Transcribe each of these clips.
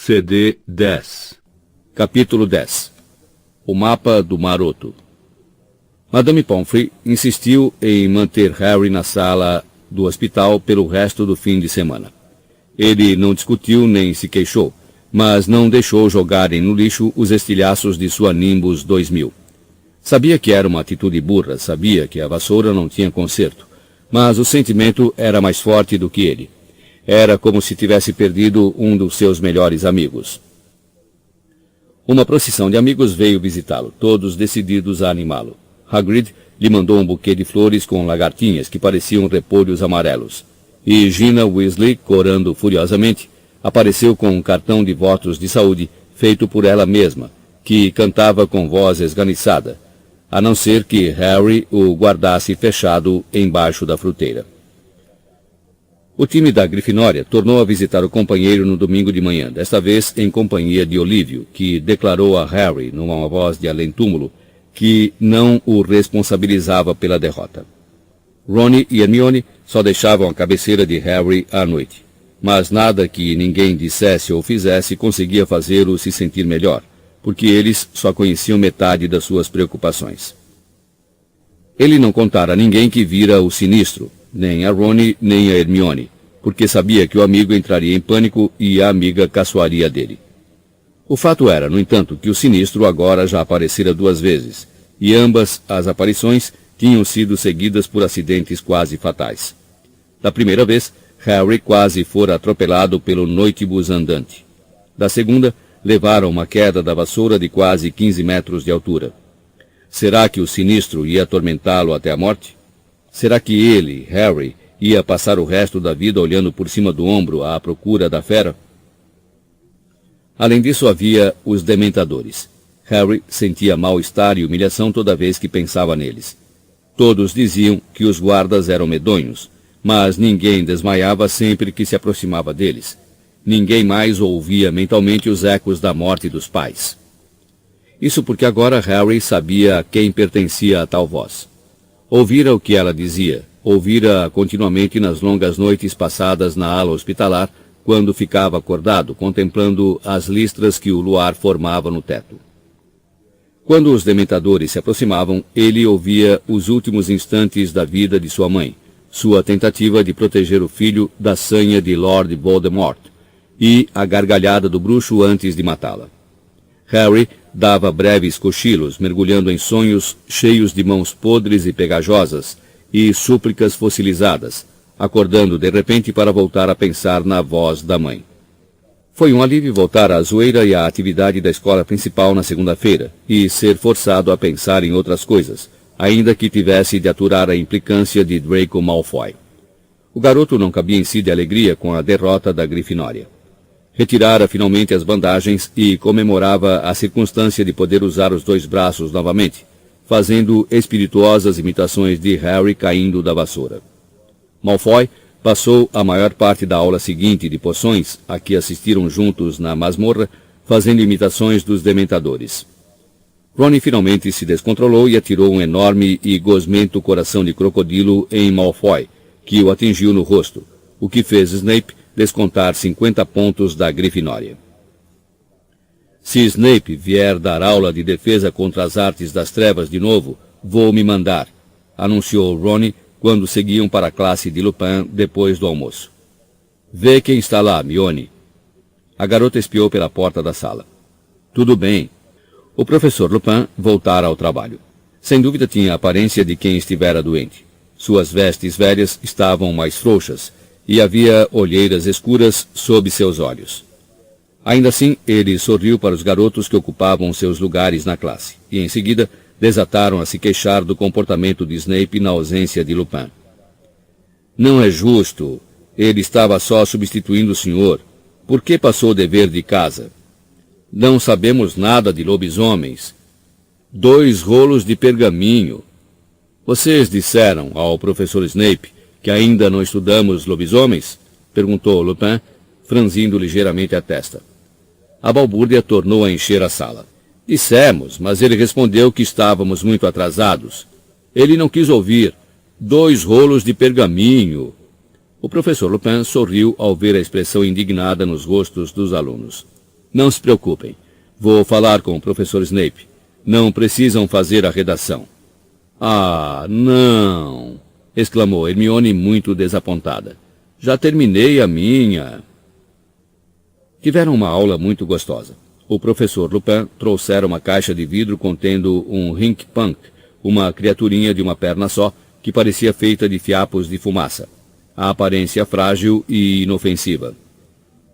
CD 10. Capítulo 10. O mapa do maroto. Madame Pomfrey insistiu em manter Harry na sala do hospital pelo resto do fim de semana. Ele não discutiu nem se queixou, mas não deixou jogarem no lixo os estilhaços de sua Nimbus 2000. Sabia que era uma atitude burra, sabia que a vassoura não tinha conserto, mas o sentimento era mais forte do que ele. Era como se tivesse perdido um dos seus melhores amigos. Uma procissão de amigos veio visitá-lo, todos decididos a animá-lo. Hagrid lhe mandou um buquê de flores com lagartinhas que pareciam repolhos amarelos. E Gina Weasley, corando furiosamente, apareceu com um cartão de votos de saúde feito por ela mesma, que cantava com voz esganiçada, a não ser que Harry o guardasse fechado embaixo da fruteira. O time da Grifinória tornou a visitar o companheiro no domingo de manhã, desta vez em companhia de Olívio, que declarou a Harry, numa voz de além-túmulo, que não o responsabilizava pela derrota. Rony e Hermione só deixavam a cabeceira de Harry à noite, mas nada que ninguém dissesse ou fizesse conseguia fazê-lo se sentir melhor, porque eles só conheciam metade das suas preocupações. Ele não contara a ninguém que vira o sinistro, nem a Rony nem a Hermione, porque sabia que o amigo entraria em pânico e a amiga caçoaria dele. O fato era, no entanto, que o sinistro agora já aparecera 2 vezes, e ambas as aparições tinham sido seguidas por acidentes quase fatais. Da primeira vez, Harry quase fora atropelado pelo noitibus andante. Da segunda, levaram uma queda da vassoura de quase 15 metros de altura. Será que o sinistro ia atormentá-lo até a morte? Será que ele, Harry, ia passar o resto da vida olhando por cima do ombro à procura da fera? Além disso, havia os dementadores. Harry sentia mal-estar e humilhação toda vez que pensava neles. Todos diziam que os guardas eram medonhos, mas ninguém desmaiava sempre que se aproximava deles. Ninguém mais ouvia mentalmente os ecos da morte dos pais. Isso porque agora Harry sabia a quem pertencia a tal voz. Ouvira o que ela dizia, ouvira continuamente nas longas noites passadas na ala hospitalar, quando ficava acordado, contemplando as listras que o luar formava no teto. Quando os dementadores se aproximavam, ele ouvia os últimos instantes da vida de sua mãe, sua tentativa de proteger o filho da sanha de Lord Voldemort, e a gargalhada do bruxo antes de matá-la. Harry dava breves cochilos, mergulhando em sonhos cheios de mãos podres e pegajosas, e súplicas fossilizadas, acordando de repente para voltar a pensar na voz da mãe. Foi um alívio voltar à zoeira e à atividade da escola principal na segunda-feira, e ser forçado a pensar em outras coisas, ainda que tivesse de aturar a implicância de Draco Malfoy. O garoto não cabia em si de alegria com a derrota da Grifinória. Retirara finalmente as bandagens e comemorava a circunstância de poder usar os 2 braços novamente, fazendo espirituosas imitações de Harry caindo da vassoura. Malfoy passou a maior parte da aula seguinte de poções, a que assistiram juntos na masmorra, fazendo imitações dos dementadores. Rony finalmente se descontrolou e atirou um enorme e gosmento coração de crocodilo em Malfoy, que o atingiu no rosto, o que fez Snape descontar 50 pontos da Grifinória. Se Snape vier dar aula de defesa contra as artes das trevas de novo, vou me mandar, anunciou Rony quando seguiam para a classe de Lupin depois do almoço. Vê quem está lá, Mione. A garota espiou pela porta da sala. Tudo bem. O professor Lupin voltara ao trabalho. Sem dúvida tinha a aparência de quem estivera doente. Suas vestes velhas estavam mais frouxas, e havia olheiras escuras sob seus olhos. Ainda assim, ele sorriu para os garotos que ocupavam seus lugares na classe, e em seguida desataram a se queixar do comportamento de Snape na ausência de Lupin. Não é justo. Ele estava só substituindo o senhor. Por que passou o dever de casa? Não sabemos nada de lobisomens. 2 rolos de pergaminho. Vocês disseram ao professor Snape que ainda não estudamos lobisomens? Perguntou Lupin, franzindo ligeiramente a testa. A balbúrdia tornou a encher a sala. Dissemos, mas ele respondeu que estávamos muito atrasados. Ele não quis ouvir. 2 rolos de pergaminho. O professor Lupin sorriu ao ver a expressão indignada nos rostos dos alunos. Não se preocupem. Vou falar com o professor Snape. Não precisam fazer a redação. Ah, não! Exclamou Hermione muito desapontada. Já terminei a minha. Tiveram uma aula muito gostosa. O professor Lupin trouxera uma caixa de vidro contendo um Rinky-Punk, uma criaturinha de uma perna só, que parecia feita de fiapos de fumaça. A aparência frágil e inofensiva.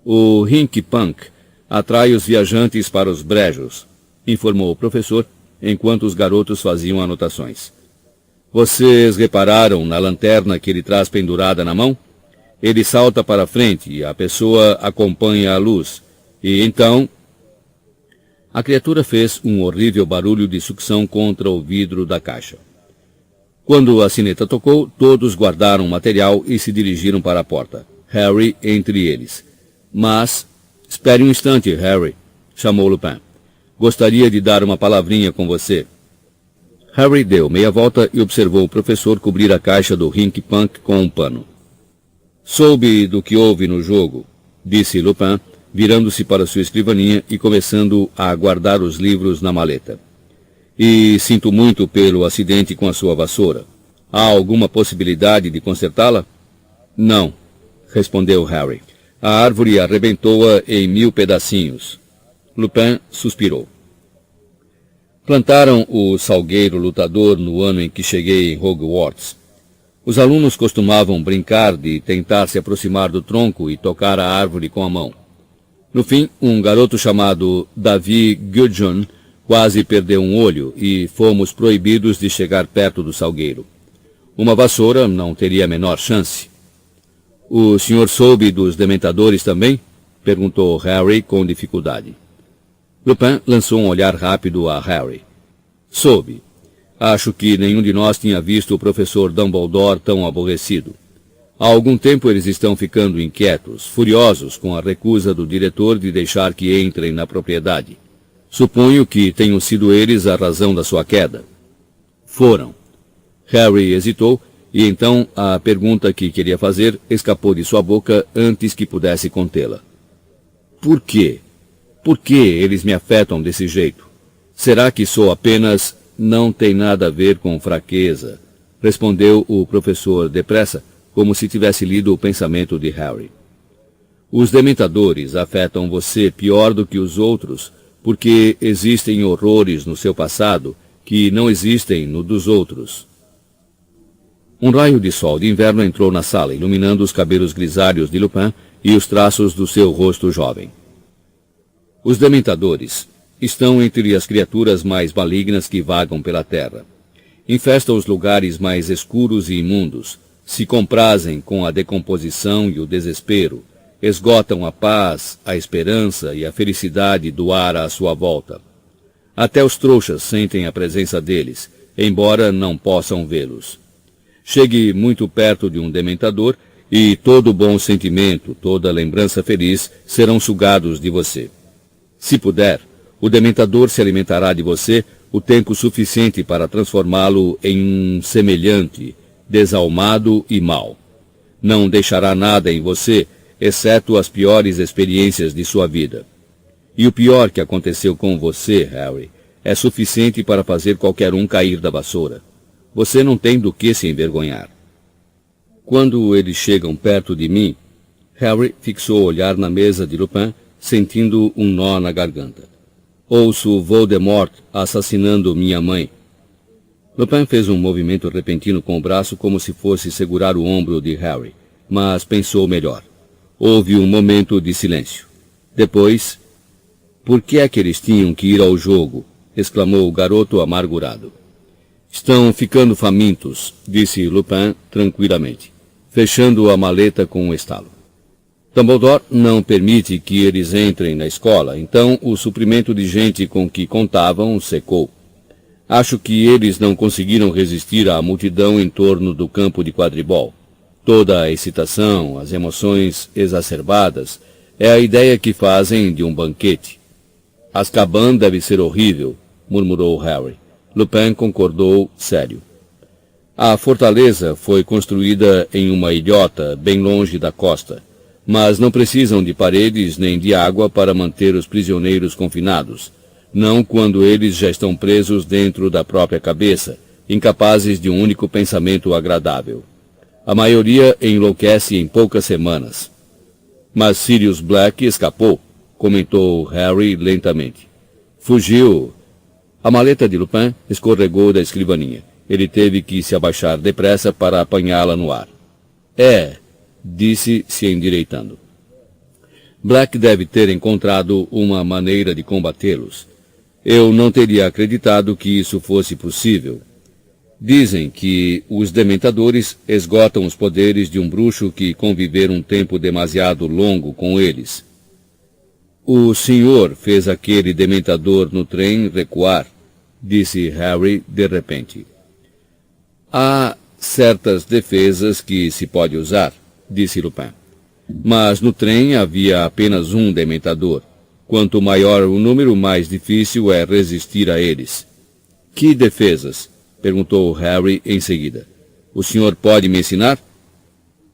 O Rinky-Punk atrai os viajantes para os brejos, informou o professor, enquanto os garotos faziam anotações. Vocês repararam na lanterna que ele traz pendurada na mão? Ele salta para frente e a pessoa acompanha a luz. E então... A criatura fez um horrível barulho de sucção contra o vidro da caixa. Quando a sineta tocou, todos guardaram o material e se dirigiram para a porta. Harry entre eles. Mas... Espere um instante, Harry, chamou Lupin. Gostaria de dar uma palavrinha com você. Harry deu meia volta e observou o professor cobrir a caixa do Rinky-Punk com um pano. Soube do que houve no jogo, disse Lupin, virando-se para sua escrivaninha e começando a guardar os livros na maleta. E sinto muito pelo acidente com a sua vassoura. Há alguma possibilidade de consertá-la? Não, respondeu Harry. A árvore arrebentou-a em 1000 pedacinhos. Lupin suspirou. Plantaram o salgueiro lutador no ano em que cheguei em Hogwarts. Os alunos costumavam brincar de tentar se aproximar do tronco e tocar a árvore com a mão. No fim, um garoto chamado Davy Gudgeon quase perdeu um olho e fomos proibidos de chegar perto do salgueiro. Uma vassoura não teria a menor chance. O senhor soube dos dementadores também? Perguntou Harry com dificuldade. Lupin lançou um olhar rápido a Harry. Soube. Acho que nenhum de nós tinha visto o professor Dumbledore tão aborrecido. Há algum tempo eles estão ficando inquietos, furiosos com a recusa do diretor de deixar que entrem na propriedade. Suponho que tenham sido eles a razão da sua queda. Foram. Harry hesitou, e então a pergunta que queria fazer escapou de sua boca antes que pudesse contê-la. Por quê? Por que eles me afetam desse jeito? Será que sou apenas... Não tem nada a ver com fraqueza, respondeu o professor depressa, como se tivesse lido o pensamento de Harry. Os dementadores afetam você pior do que os outros, porque existem horrores no seu passado que não existem no dos outros. Um raio de sol de inverno entrou na sala, iluminando os cabelos grisalhos de Lupin e os traços do seu rosto jovem. Os dementadores estão entre as criaturas mais malignas que vagam pela terra. Infestam os lugares mais escuros e imundos, se comprazem com a decomposição e o desespero, esgotam a paz, a esperança e a felicidade do ar à sua volta. Até os trouxas sentem a presença deles, embora não possam vê-los. Chegue muito perto de um dementador e todo bom sentimento, toda lembrança feliz serão sugados de você. Se puder, o dementador se alimentará de você o tempo suficiente para transformá-lo em um semelhante, desalmado e mau. Não deixará nada em você, exceto as piores experiências de sua vida. E o pior que aconteceu com você, Harry, é suficiente para fazer qualquer um cair da vassoura. Você não tem do que se envergonhar. Quando eles chegam perto de mim, Harry fixou o olhar na mesa de Lupin, sentindo um nó na garganta. Ouço Voldemort assassinando minha mãe. Lupin fez um movimento repentino com o braço como se fosse segurar o ombro de Harry, mas pensou melhor. Houve um momento de silêncio. Depois... Por que é que eles tinham que ir ao jogo? Exclamou o garoto amargurado. Estão ficando famintos, disse Lupin tranquilamente, fechando a maleta com um estalo. Dumbledore não permite que eles entrem na escola, então o suprimento de gente com que contavam secou. Acho que eles não conseguiram resistir à multidão em torno do campo de quadribol. Toda a excitação, as emoções exacerbadas, é a ideia que fazem de um banquete. Azkaban deve ser horrível, murmurou Harry. Lupin concordou, sério. A fortaleza foi construída em uma ilhota bem longe da costa. mas não precisam de paredes nem de água para manter os prisioneiros confinados, não quando eles já estão presos dentro da própria cabeça, incapazes de um único pensamento agradável. A maioria enlouquece em poucas semanas. Mas Sirius Black escapou, comentou Harry lentamente. Fugiu. A maleta de Lupin escorregou da escrivaninha. Ele teve que se abaixar depressa para apanhá-la no ar. Disse, se endireitando. Black deve ter encontrado uma maneira de combatê-los. Eu não teria acreditado que isso fosse possível. Dizem que os dementadores esgotam os poderes de um bruxo que conviver um tempo demasiado longo com eles. O senhor fez aquele dementador no trem recuar, disse Harry de repente. Há certas defesas que se pode usar, disse Lupin. Mas no trem havia apenas um dementador. Quanto maior o número, mais difícil é resistir a eles. Que defesas? Perguntou Harry em seguida. O senhor pode me ensinar?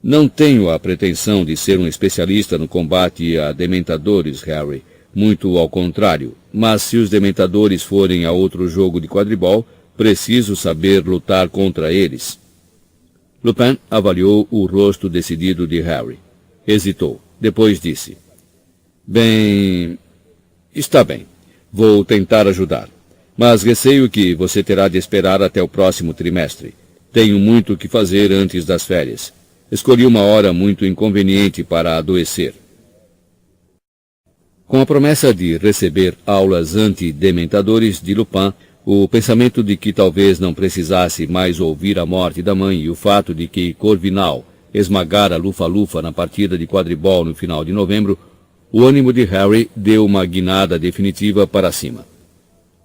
Não tenho a pretensão de ser um especialista no combate a dementadores, Harry. Muito ao contrário. Mas se os dementadores forem a outro jogo de quadribol, preciso saber lutar contra eles. Lupin avaliou o rosto decidido de Harry. Hesitou. Depois disse. Bem... Está bem. Vou tentar ajudar. Mas receio que você terá de esperar até o próximo trimestre. Tenho muito o que fazer antes das férias. Escolhi uma hora muito inconveniente para adoecer. Com a promessa de receber aulas anti-dementadores de Lupin, o pensamento de que talvez não precisasse mais ouvir a morte da mãe e o fato de que Corvinal esmagara Lufa-Lufa na partida de quadribol no final de novembro, o ânimo de Harry deu uma guinada definitiva para cima.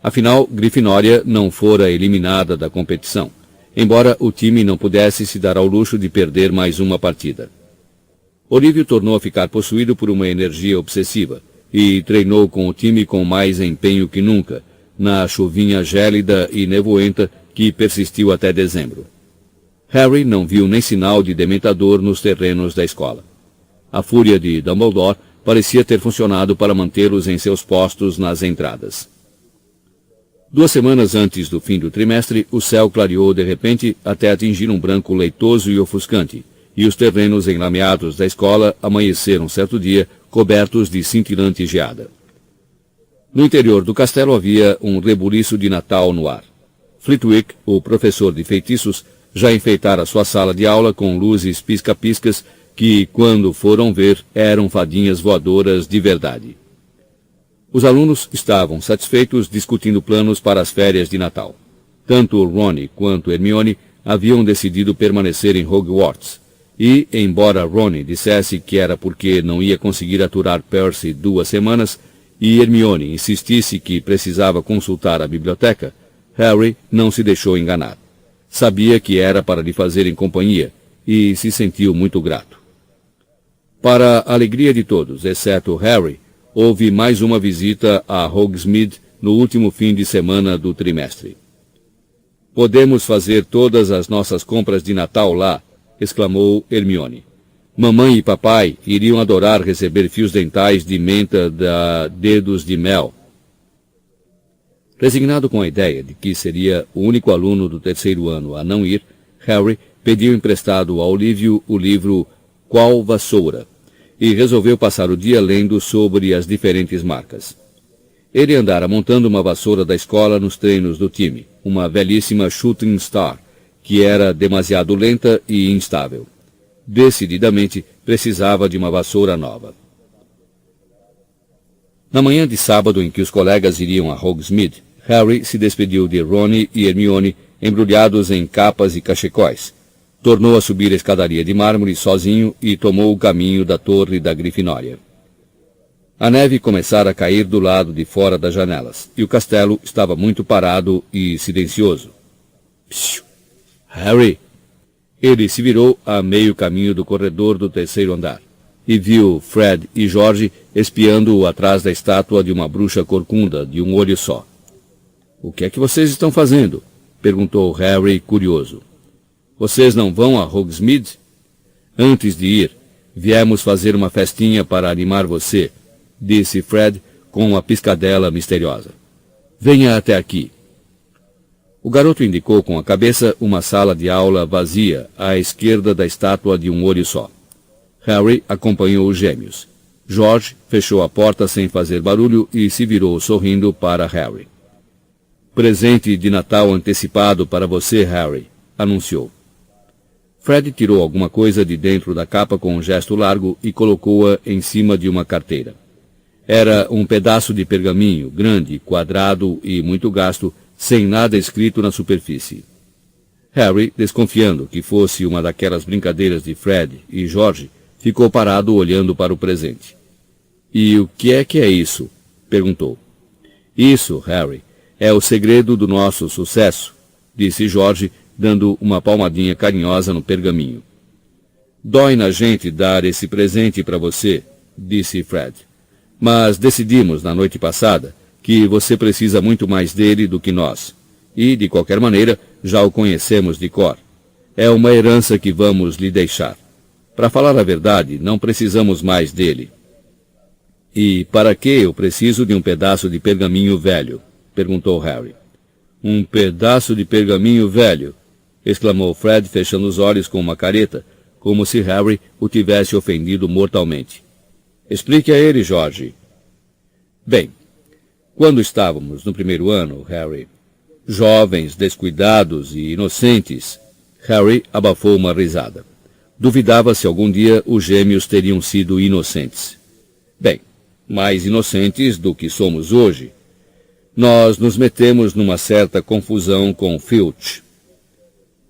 Afinal, Grifinória não fora eliminada da competição, embora o time não pudesse se dar ao luxo de perder mais uma partida. Olívio tornou a ficar possuído por uma energia obsessiva e treinou com o time com mais empenho que nunca, na chuvinha gélida e nevoenta que persistiu até dezembro. Harry não viu nem sinal de dementador nos terrenos da escola. A fúria de Dumbledore parecia ter funcionado para mantê-los em seus postos nas entradas. 2 semanas antes do fim do trimestre, o céu clareou de repente até atingir um branco leitoso e ofuscante, e os terrenos enlameados da escola amanheceram certo dia cobertos de cintilante geada. No interior do castelo havia um rebuliço de Natal no ar. Flitwick, o professor de feitiços, já enfeitara sua sala de aula com luzes pisca-piscas que, quando foram ver, eram fadinhas voadoras de verdade. Os alunos estavam satisfeitos discutindo planos para as férias de Natal. Tanto Rony quanto Hermione haviam decidido permanecer em Hogwarts, e, embora Rony dissesse que era porque não ia conseguir aturar Percy 2 semanas, e Hermione insistisse que precisava consultar a biblioteca, Harry não se deixou enganar. Sabia que era para lhe fazerem companhia, e se sentiu muito grato. Para a alegria de todos, exceto Harry, houve mais uma visita a Hogsmeade no último fim de semana do trimestre. Podemos fazer todas as nossas compras de Natal lá, exclamou Hermione. Mamãe e papai iriam adorar receber fios dentais de menta da Dedos de Mel. Resignado com a ideia de que seria o único aluno do 3º ano a não ir, Harry pediu emprestado a Olívio o livro Qual Vassoura, e resolveu passar o dia lendo sobre as diferentes marcas. Ele andara montando uma vassoura da escola nos treinos do time, uma velhíssima Shooting Star, que era demasiado lenta e instável. Decididamente precisava de uma vassoura nova. Na manhã de sábado em que os colegas iriam a Hogsmeade, Harry se despediu de Rony e Hermione embrulhados em capas e cachecóis. Tornou a subir a escadaria de mármore sozinho e tomou o caminho da torre da Grifinória. A neve começara a cair do lado de fora das janelas, e o castelo estava muito parado e silencioso. Psiu! Harry! Ele se virou a meio caminho do corredor do 3º andar, e viu Fred e George espiando-o atrás da estátua de uma bruxa corcunda de um olho só. — O que é que vocês estão fazendo? Perguntou Harry, curioso. — Vocês não vão a Hogsmeade? Antes de ir, Viemos fazer uma festinha para animar você, disse Fred com uma piscadela misteriosa. Venha até aqui. O garoto indicou com a cabeça uma sala de aula vazia à esquerda da estátua de um olho só. Harry acompanhou os gêmeos. George fechou a porta sem fazer barulho e se virou sorrindo para Harry. Presente de Natal antecipado para você, Harry, anunciou. Fred tirou alguma coisa de dentro da capa com um gesto largo e colocou-a em cima de uma carteira. Era um pedaço de pergaminho, grande, quadrado e muito gasto, sem nada escrito na superfície. Harry, desconfiando que fosse uma daquelas brincadeiras de Fred e George, ficou parado olhando para o presente. E o que é isso? Perguntou. Isso, Harry, é o segredo do nosso sucesso, disse George, dando uma palmadinha carinhosa no pergaminho. Dói na gente dar esse presente para você, disse Fred. Mas decidimos na noite passada que você precisa muito mais dele do que nós. E, de qualquer maneira, já o conhecemos de cor. É uma herança que vamos lhe deixar. Para falar a verdade, não precisamos mais dele. E para que eu preciso de um pedaço de pergaminho velho? Perguntou Harry. Um pedaço de pergaminho velho? Exclamou Fred, fechando os olhos com uma careta, como se Harry o tivesse ofendido mortalmente. Explique a ele, George. Bem, quando estávamos no primeiro ano, Harry, jovens, descuidados e inocentes, Harry abafou uma risada. Duvidava se algum dia os gêmeos teriam sido inocentes. Bem, mais inocentes do que somos hoje. Nós nos metemos numa certa confusão com Filch.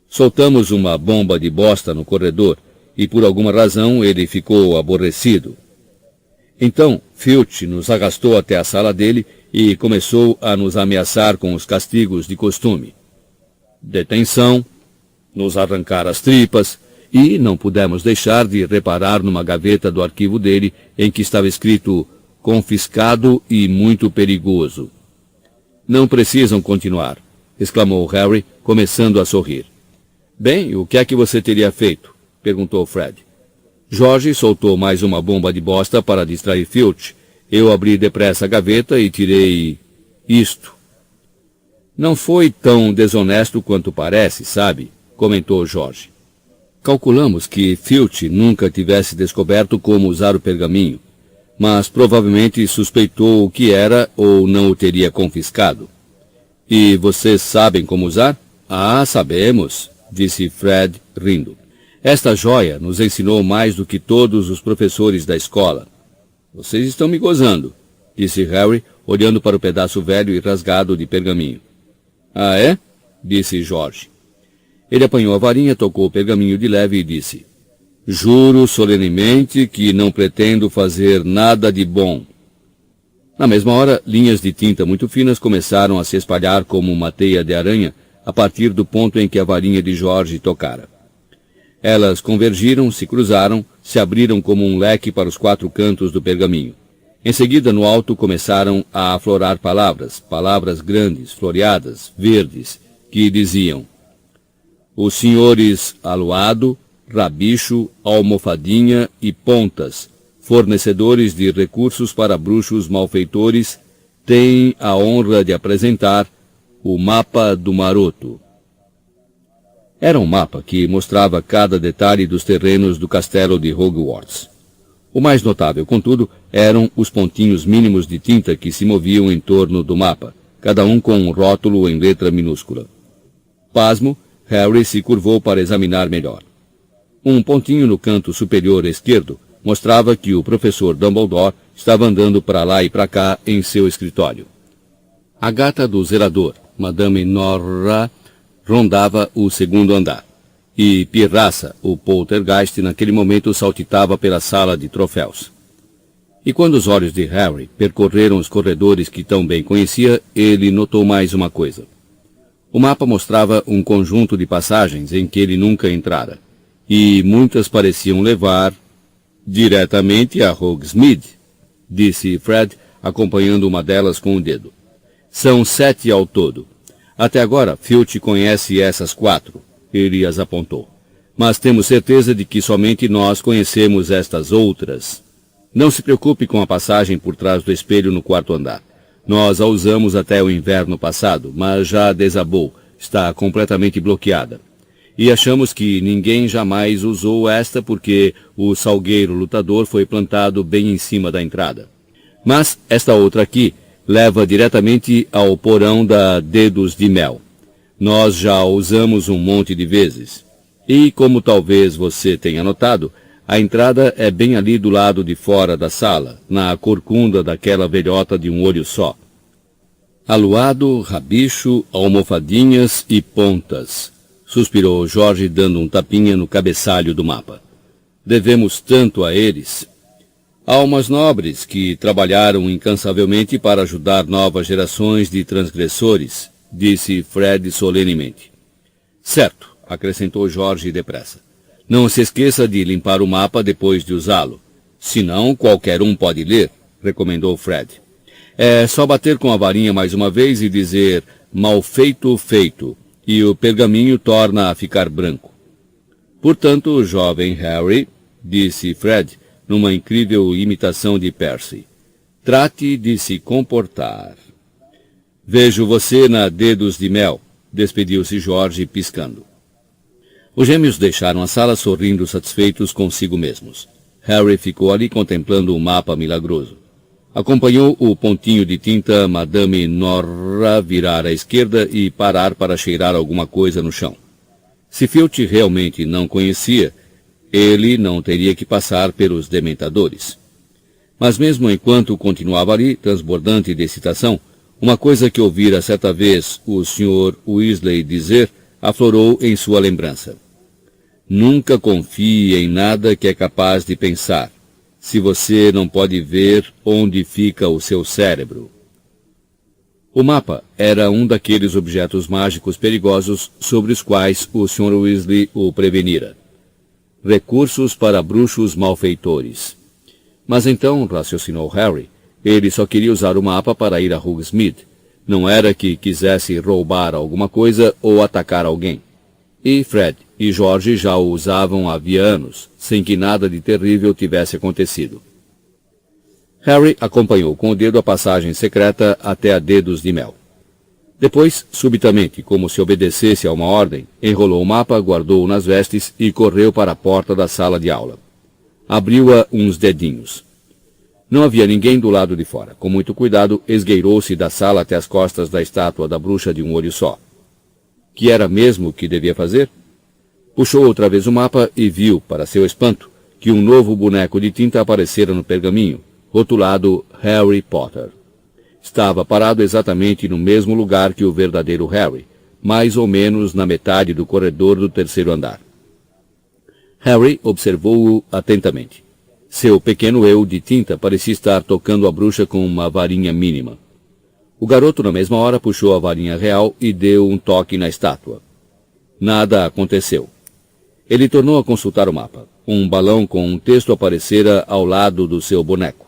Soltamos uma bomba de bosta no corredor e por alguma razão ele ficou aborrecido. Então, Filch nos arrastou até a sala dele e começou a nos ameaçar com os castigos de costume. Detenção, nos arrancar as tripas, e não pudemos deixar de reparar numa gaveta do arquivo dele em que estava escrito confiscado e muito perigoso. Não precisam continuar, exclamou Harry, começando a sorrir. Bem, o que é que você teria feito? Perguntou Fred. George soltou mais uma bomba de bosta para distrair Filch. Eu abri depressa a gaveta e tirei isto. Não foi tão desonesto quanto parece, sabe? Comentou George. Calculamos que Filch nunca tivesse descoberto como usar o pergaminho, mas provavelmente suspeitou o que era ou não o teria confiscado. E vocês sabem como usar? Ah, sabemos, disse Fred, rindo. Esta joia nos ensinou mais do que todos os professores da escola. Vocês estão me gozando, disse Harry, olhando para o pedaço velho e rasgado de pergaminho. Ah, é? Disse George. Ele apanhou a varinha, tocou o pergaminho de leve e disse, juro solenemente que não pretendo fazer nada de bom. Na mesma hora, linhas de tinta muito finas começaram a se espalhar como uma teia de aranha a partir do ponto em que a varinha de George tocara. Elas convergiram, se cruzaram, se abriram como um leque para os quatro cantos do pergaminho. Em seguida, no alto, começaram a aflorar palavras grandes, floreadas, verdes, que diziam: os senhores Aluado, Rabicho, Almofadinha e Pontas, fornecedores de recursos para bruxos malfeitores, têm a honra de apresentar o Mapa do Maroto. Era um mapa que mostrava cada detalhe dos terrenos do castelo de Hogwarts. O mais notável, contudo, eram os pontinhos mínimos de tinta que se moviam em torno do mapa, cada um com um rótulo em letra minúscula. Pasmo, Harry se curvou para examinar melhor. Um pontinho no canto superior esquerdo mostrava que o professor Dumbledore estava andando para lá e para cá em seu escritório. A gata do zelador, Madame Norra, rondava o segundo andar, e Pirraça, o poltergeist, naquele momento saltitava pela sala de troféus. E quando os olhos de Harry percorreram os corredores que tão bem conhecia, ele notou mais uma coisa. O mapa mostrava um conjunto de passagens em que ele nunca entrara, e muitas pareciam levar diretamente a Hogsmeade, disse Fred, acompanhando uma delas com o dedo. São 7 ao todo. Até agora, Filch conhece essas 4, ele as apontou. Mas temos certeza de que somente nós conhecemos estas outras. Não se preocupe com a passagem por trás do espelho no quarto andar. Nós a usamos até o inverno passado, mas já desabou, está completamente bloqueada. E achamos que ninguém jamais usou esta porque o salgueiro lutador foi plantado bem em cima da entrada. Mas esta outra aqui leva diretamente ao porão da Dedos de Mel. Nós já a usamos um monte de vezes. E, como talvez você tenha notado, a entrada é bem ali do lado de fora da sala, na corcunda daquela velhota de um olho só. Aluado, rabicho, almofadinhas e pontas, suspirou Jorge dando um tapinha no cabeçalho do mapa. Devemos tanto a eles. Almas nobres que trabalharam incansavelmente para ajudar novas gerações de transgressores, disse Fred solenemente. Certo, acrescentou Jorge depressa. Não se esqueça de limpar o mapa depois de usá-lo. Senão, qualquer um pode ler, recomendou Fred. É só bater com a varinha mais uma vez e dizer mal feito, feito, e o pergaminho torna a ficar branco. Portanto, jovem Harry, disse Fred, numa incrível imitação de Percy, trate de se comportar. Vejo você na Dedos de Mel, despediu-se Jorge piscando. Os gêmeos deixaram a sala sorrindo satisfeitos consigo mesmos. Harry ficou ali contemplando o mapa milagroso. Acompanhou o pontinho de tinta Madame Norra virar à esquerda e parar para cheirar alguma coisa no chão. Se Filch realmente não conhecia, ele não teria que passar pelos dementadores. Mas mesmo enquanto continuava ali, transbordante de excitação, uma coisa que ouvira certa vez o Sr. Weasley dizer aflorou em sua lembrança. Nunca confie em nada que é capaz de pensar, se você não pode ver onde fica o seu cérebro. O mapa era um daqueles objetos mágicos perigosos sobre os quais o Sr. Weasley o prevenira. Recursos para bruxos malfeitores. Mas então, raciocinou Harry, ele só queria usar o mapa para ir a Hogsmeade. Não era que quisesse roubar alguma coisa ou atacar alguém. E Fred e George já o usavam havia anos, sem que nada de terrível tivesse acontecido. Harry acompanhou com o dedo a passagem secreta até a Dedos de Mel. Depois, subitamente, como se obedecesse a uma ordem, enrolou o mapa, guardou-o nas vestes e correu para a porta da sala de aula. Abriu-a uns dedinhos. Não havia ninguém do lado de fora. Com muito cuidado, esgueirou-se da sala até as costas da estátua da bruxa de um olho só. Que era mesmo o que devia fazer? Puxou outra vez o mapa e viu, para seu espanto, que um novo boneco de tinta aparecera no pergaminho, rotulado Harry Potter. Estava parado exatamente no mesmo lugar que o verdadeiro Harry, mais ou menos na metade do corredor do terceiro andar. Harry observou-o atentamente. Seu pequeno eu de tinta parecia estar tocando a bruxa com uma varinha mínima. O garoto, na mesma hora, puxou a varinha real e deu um toque na estátua. Nada aconteceu. Ele tornou a consultar o mapa. Um balão com um texto aparecera ao lado do seu boneco.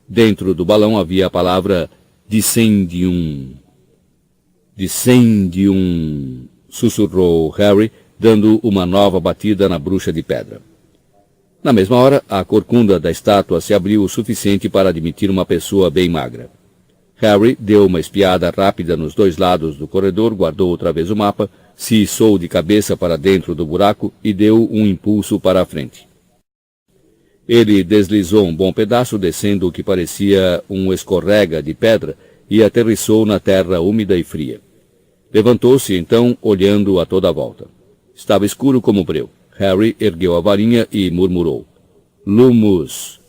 Dentro do balão havia a palavra Dissendium. Dissendium, sussurrou Harry, dando uma nova batida na bruxa de pedra. Na mesma hora, a corcunda da estátua se abriu o suficiente para admitir uma pessoa bem magra. Harry deu uma espiada rápida nos dois lados do corredor, guardou outra vez o mapa, se içou de cabeça para dentro do buraco e deu um impulso para a frente. Ele deslizou um bom pedaço, descendo o que parecia um escorrega de pedra, e aterrissou na terra úmida e fria. Levantou-se então, olhando a toda a volta. Estava escuro como breu. Harry ergueu a varinha e murmurou: Lumus!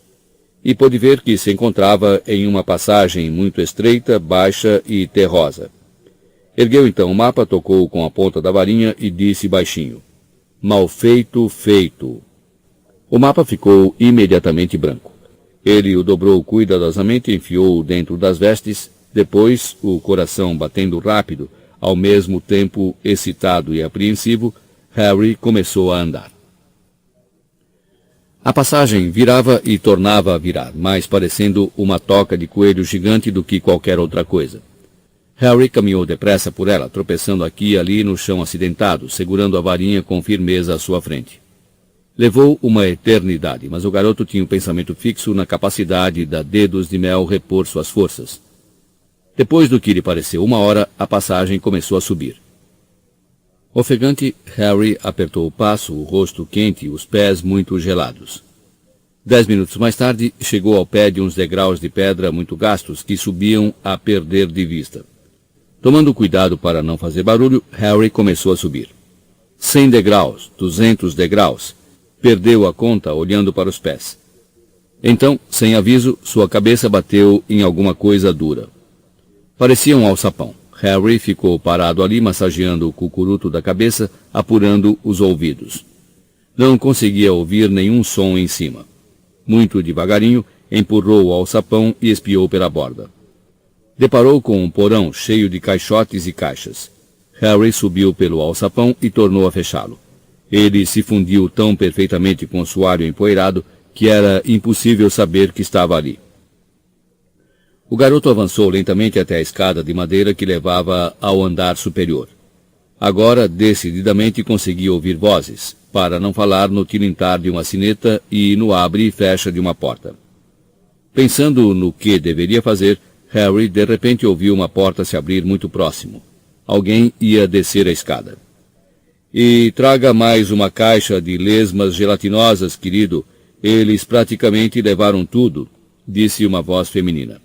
E pôde ver que se encontrava em uma passagem muito estreita, baixa e terrosa. Ergueu então o mapa, tocou com a ponta da varinha e disse baixinho: Mal feito, feito. O mapa ficou imediatamente branco. Ele o dobrou cuidadosamente, enfiou-o dentro das vestes, depois, o coração batendo rápido, ao mesmo tempo excitado e apreensivo, Harry começou a andar. A passagem virava e tornava a virar, mais parecendo uma toca de coelho gigante do que qualquer outra coisa. Harry caminhou depressa por ela, tropeçando aqui e ali no chão acidentado, segurando a varinha com firmeza à sua frente. Levou uma eternidade, mas o garoto tinha o pensamento fixo na capacidade da Dedos de Mel repor suas forças. Depois do que lhe pareceu 1 hora, a passagem começou a subir. Ofegante, Harry apertou o passo, o rosto quente e os pés muito gelados. 10 minutos mais tarde, chegou ao pé de uns degraus de pedra muito gastos que subiam a perder de vista. Tomando cuidado para não fazer barulho, Harry começou a subir. 100 degraus, 200 degraus. Perdeu a conta olhando para os pés. Então, sem aviso, sua cabeça bateu em alguma coisa dura. Parecia um alçapão. Harry ficou parado ali, massageando o cucuruto da cabeça, apurando os ouvidos. Não conseguia ouvir nenhum som em cima. Muito devagarinho, empurrou o alçapão e espiou pela borda. Deparou com um porão cheio de caixotes e caixas. Harry subiu pelo alçapão e tornou a fechá-lo. Ele se fundiu tão perfeitamente com o soalho empoeirado que era impossível saber que estava ali. O garoto avançou lentamente até a escada de madeira que levava ao andar superior. Agora, decididamente, conseguia ouvir vozes, para não falar no tilintar de uma sineta e no abre e fecha de uma porta. Pensando no que deveria fazer, Harry de repente ouviu uma porta se abrir muito próximo. Alguém ia descer a escada. E traga mais uma caixa de lesmas gelatinosas, querido. Eles praticamente levaram tudo, disse uma voz feminina.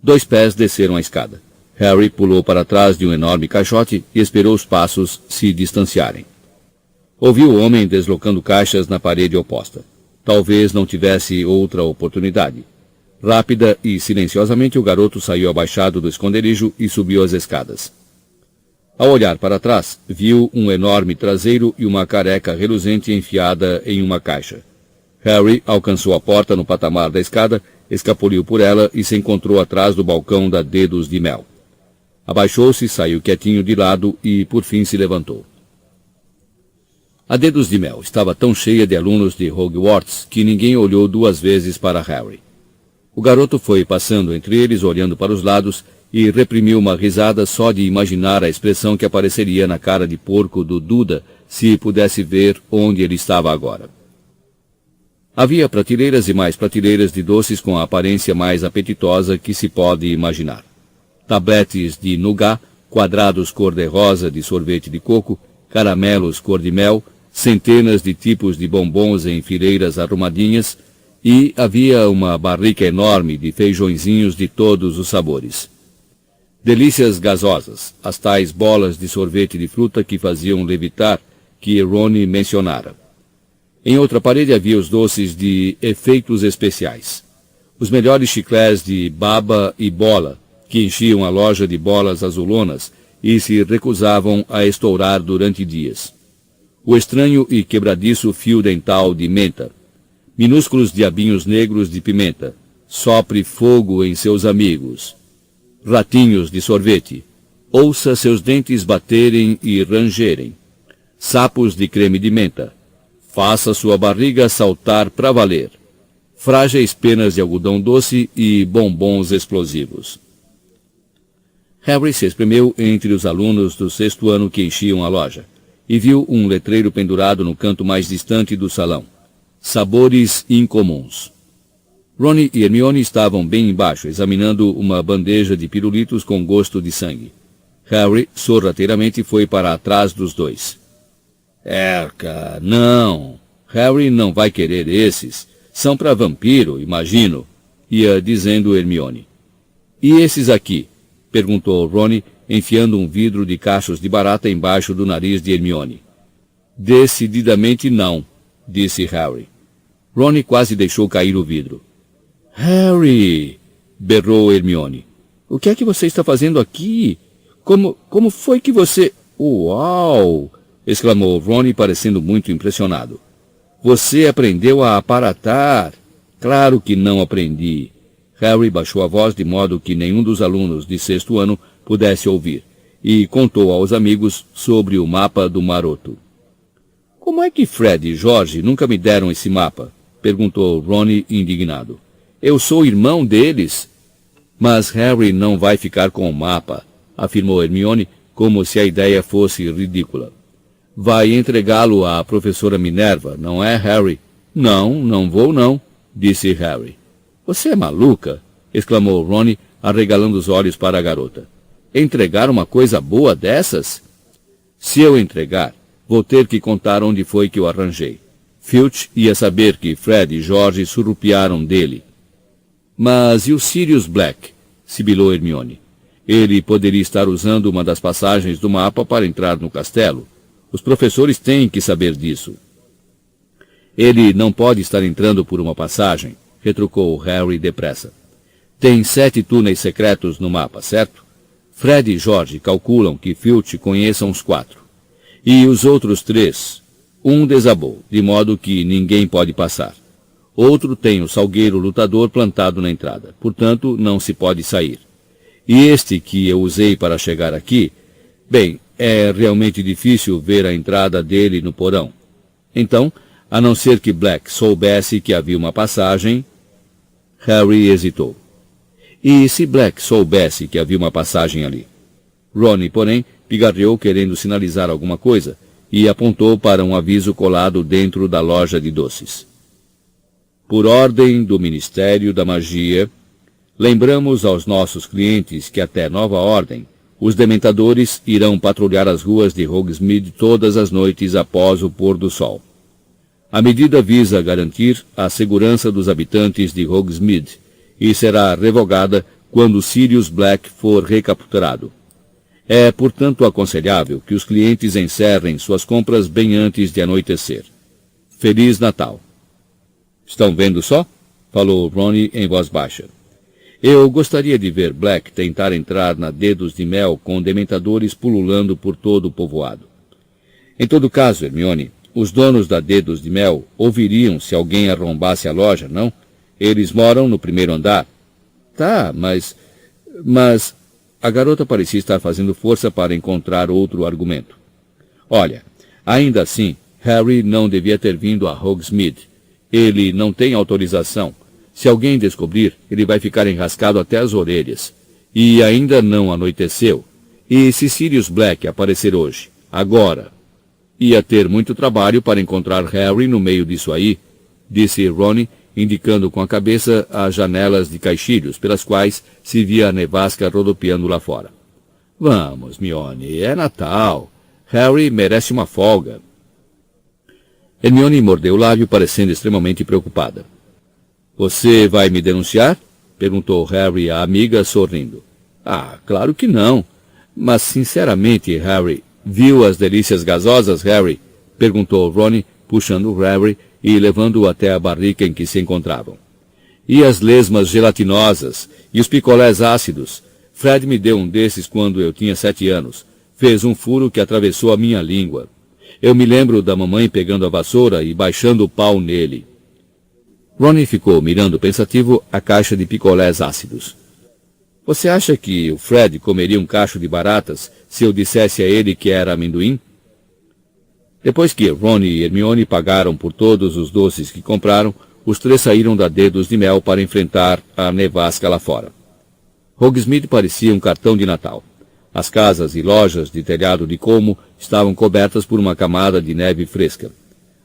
2 pés desceram a escada. Harry pulou para trás de um enorme caixote e esperou os passos se distanciarem. Ouviu o homem deslocando caixas na parede oposta. Talvez não tivesse outra oportunidade. Rápida e silenciosamente o garoto saiu abaixado do esconderijo e subiu as escadas. Ao olhar para trás, viu um enorme traseiro e uma careca reluzente enfiada em uma caixa. Harry alcançou a porta no patamar da escada, escapuliu por ela e se encontrou atrás do balcão da Dedos de Mel. Abaixou-se, saiu quietinho de lado e, por fim, se levantou. A Dedos de Mel estava tão cheia de alunos de Hogwarts que ninguém olhou 2 vezes para Harry. O garoto foi passando entre eles, olhando para os lados, e reprimiu uma risada só de imaginar a expressão que apareceria na cara de porco do Duda se pudesse ver onde ele estava agora. Havia prateleiras e mais prateleiras de doces com a aparência mais apetitosa que se pode imaginar. Tabletes de nougat, quadrados cor-de-rosa de sorvete de coco, caramelos cor-de-mel, centenas de tipos de bombons em fileiras arrumadinhas, e havia uma barrica enorme de feijõezinhos de todos os sabores. Delícias gasosas, as tais bolas de sorvete de fruta que faziam levitar, que Ron mencionara. Em outra parede havia os doces de efeitos especiais. Os melhores chiclés de baba e bola, que enchiam a loja de bolas azulonas e se recusavam a estourar durante dias. O estranho e quebradiço fio dental de menta. Minúsculos diabinhos negros de pimenta. Sopre fogo em seus amigos. Ratinhos de sorvete. Ouça seus dentes baterem e rangerem. Sapos de creme de menta. Faça sua barriga saltar para valer. Frágeis penas de algodão doce e bombons explosivos. Harry se espremeu entre os alunos do 6º ano que enchiam a loja, e viu um letreiro pendurado no canto mais distante do salão. Sabores incomuns. Ron e Hermione estavam bem embaixo, examinando uma bandeja de pirulitos com gosto de sangue. Harry, sorrateiramente, foi para trás dos dois. Erca, não. Harry não vai querer esses. São para vampiro, imagino, ia dizendo Hermione. E esses aqui? Perguntou Ron, enfiando um vidro de cachos de barata embaixo do nariz de Hermione. Decididamente não, disse Harry. Ron quase deixou cair o vidro. Harry! Berrou Hermione. O que é que você está fazendo aqui? Como foi que você... Uau! Exclamou Ron, parecendo muito impressionado. Você aprendeu a aparatar? Claro que não aprendi. Harry baixou a voz de modo que nenhum dos alunos de 6º ano pudesse ouvir, e contou aos amigos sobre o mapa do maroto. Como é que Fred e George nunca me deram esse mapa? Perguntou Ron indignado. Eu sou irmão deles. Mas Harry não vai ficar com o mapa, afirmou Hermione, como se a ideia fosse ridícula. Vai entregá-lo à professora Minerva, não é, Harry? Não, não vou não, disse Harry. Você é maluca? Exclamou Ron, arregalando os olhos para a garota. Entregar uma coisa boa dessas? Se eu entregar, vou ter que contar onde foi que eu arranjei. Filch ia saber que Fred e George surrupiaram dele. Mas e o Sirius Black? Sibilou Hermione. Ele poderia estar usando uma das passagens do mapa para entrar no castelo. Os professores têm que saber disso. Ele não pode estar entrando por uma passagem, retrucou Harry depressa. Tem 7 túneis secretos no mapa, certo? Fred e George calculam que Filch conheça uns 4. E os outros 3? Um desabou, de modo que ninguém pode passar. Outro tem o salgueiro lutador plantado na entrada, portanto não se pode sair. E este que eu usei para chegar aqui, bem, é realmente difícil ver a entrada dele no porão. Então, a não ser que Black soubesse que havia uma passagem... Harry hesitou. E se Black soubesse que havia uma passagem ali? Ron, porém, pigarreou querendo sinalizar alguma coisa e apontou para um aviso colado dentro da loja de doces. Por ordem do Ministério da Magia, lembramos aos nossos clientes que até nova ordem, os dementadores irão patrulhar as ruas de Hogsmeade todas as noites após o pôr do sol. A medida visa garantir a segurança dos habitantes de Hogsmeade e será revogada quando Sirius Black for recapturado. É, portanto, aconselhável que os clientes encerrem suas compras bem antes de anoitecer. Feliz Natal! Estão vendo só? Falou Ron em voz baixa. Eu gostaria de ver Black tentar entrar na Dedos de Mel com dementadores pululando por todo o povoado. Em todo caso, Hermione, os donos da Dedos de Mel ouviriam se alguém arrombasse a loja, não? Eles moram no primeiro andar. Tá, mas... A garota parecia estar fazendo força para encontrar outro argumento. Olha, ainda assim, Harry não devia ter vindo a Hogsmeade. Ele não tem autorização. Se alguém descobrir, ele vai ficar enrascado até as orelhas. E ainda não anoiteceu. E se Sirius Black aparecer hoje, agora? Ia ter muito trabalho para encontrar Harry no meio disso aí, disse Ron, indicando com a cabeça as janelas de caixilhos pelas quais se via a nevasca rodopiando lá fora. Vamos, Hermione, é Natal. Harry merece uma folga. Hermione mordeu o lábio, parecendo extremamente preocupada. Você vai me denunciar? Perguntou Harry à amiga, sorrindo. Ah, claro que não. Mas, sinceramente, Harry, viu as delícias gasosas, Harry? Perguntou Ron, puxando Harry e levando-o até a barrica em que se encontravam. E as lesmas gelatinosas, e os picolés ácidos. Fred me deu um desses quando eu tinha 7 anos. Fez um furo que atravessou a minha língua. Eu me lembro da mamãe pegando a vassoura e baixando o pau nele. Ron ficou mirando pensativo a caixa de picolés ácidos. Você acha que o Fred comeria um cacho de baratas se eu dissesse a ele que era amendoim? Depois que Ron e Hermione pagaram por todos os doces que compraram, os 3 saíram da Dedos de Mel para enfrentar a nevasca lá fora. Hogsmeade parecia um cartão de Natal. As casas e lojas de telhado de colmo estavam cobertas por uma camada de neve fresca.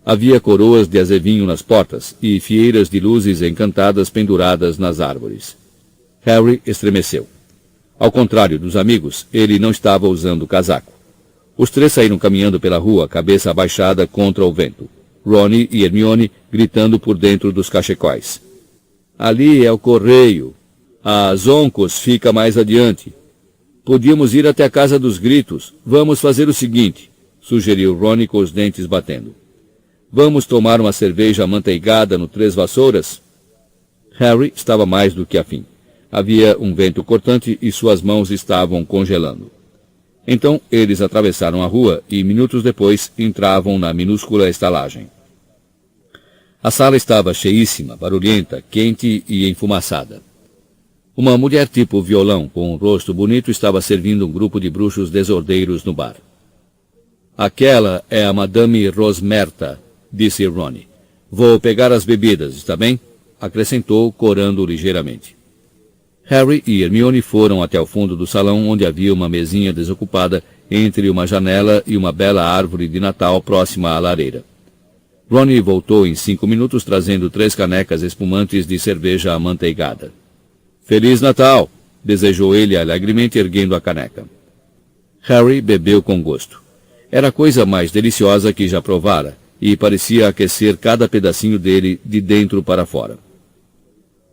Havia coroas de azevinho nas portas e fieiras de luzes encantadas penduradas nas árvores. Harry estremeceu. Ao contrário dos amigos, ele não estava usando casaco. Os 3 saíram caminhando pela rua, cabeça abaixada contra o vento. Ron e Hermione gritando por dentro dos cachecóis. Ali é o correio. A Zoncos fica mais adiante. Podíamos ir até a Casa dos Gritos. Vamos fazer o seguinte, sugeriu Ron com os dentes batendo. Vamos tomar uma cerveja amanteigada no Três Vassouras? Harry estava mais do que afim. Havia um vento cortante e suas mãos estavam congelando. Então eles atravessaram a rua e, minutos depois, entravam na minúscula estalagem. A sala estava cheíssima, barulhenta, quente e enfumaçada. Uma mulher tipo violão, com um rosto bonito, estava servindo um grupo de bruxos desordeiros no bar. Aquela é a Madame Rosmerta, disse Ron. Vou pegar as bebidas, está bem? Acrescentou, corando ligeiramente. Harry e Hermione foram até o fundo do salão, onde havia uma mesinha desocupada entre uma janela e uma bela árvore de Natal próxima à lareira. Ronnie voltou em 5 minutos trazendo 3 canecas espumantes de cerveja amanteigada. Feliz Natal! Desejou ele alegremente erguendo a caneca. Harry bebeu com gosto. Era a coisa mais deliciosa que já provara, e parecia aquecer cada pedacinho dele de dentro para fora.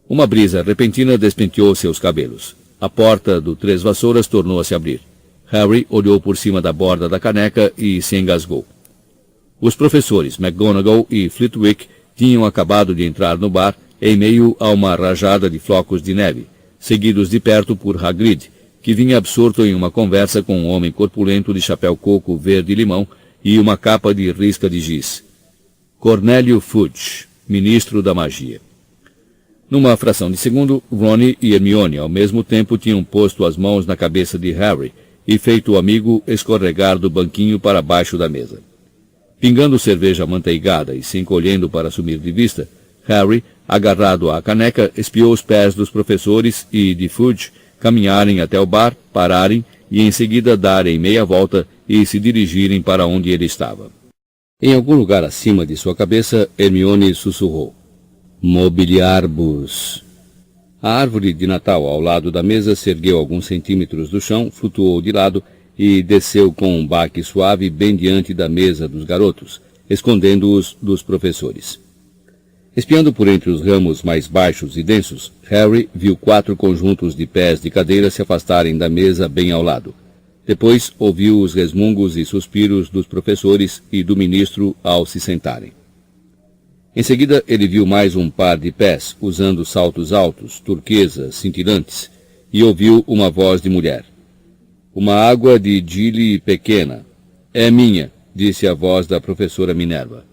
Uma brisa repentina despenteou seus cabelos. A porta do Três Vassouras tornou a se abrir. Harry olhou por cima da borda da caneca e se engasgou. Os professores McGonagall e Flitwick tinham acabado de entrar no bar em meio a uma rajada de flocos de neve, seguidos de perto por Hagrid, que vinha absorto em uma conversa com um homem corpulento de chapéu coco verde-limão e uma capa de risca de giz. Cornélio Fudge, ministro da magia. Numa fração de segundo, Ron e Hermione ao mesmo tempo tinham posto as mãos na cabeça de Harry e feito o amigo escorregar do banquinho para baixo da mesa. Pingando cerveja amanteigada e se encolhendo para sumir de vista, Harry, agarrado à caneca, espiou os pés dos professores e de Fudge caminharem até o bar, pararem e em seguida darem meia volta e se dirigirem para onde ele estava. Em algum lugar acima de sua cabeça, Hermione sussurrou. Mobiliarbus. A árvore de Natal ao lado da mesa se ergueu alguns centímetros do chão, flutuou de lado e desceu com um baque suave bem diante da mesa dos garotos, escondendo-os dos professores. Espiando por entre os ramos mais baixos e densos, Harry viu 4 conjuntos de pés de cadeira se afastarem da mesa bem ao lado. Depois ouviu os resmungos e suspiros dos professores e do ministro ao se sentarem. Em seguida, ele viu mais um par de pés, usando saltos altos, turquesas, cintilantes, e ouviu uma voz de mulher. Uma água de Gilly pequena. É minha, disse a voz da professora Minerva.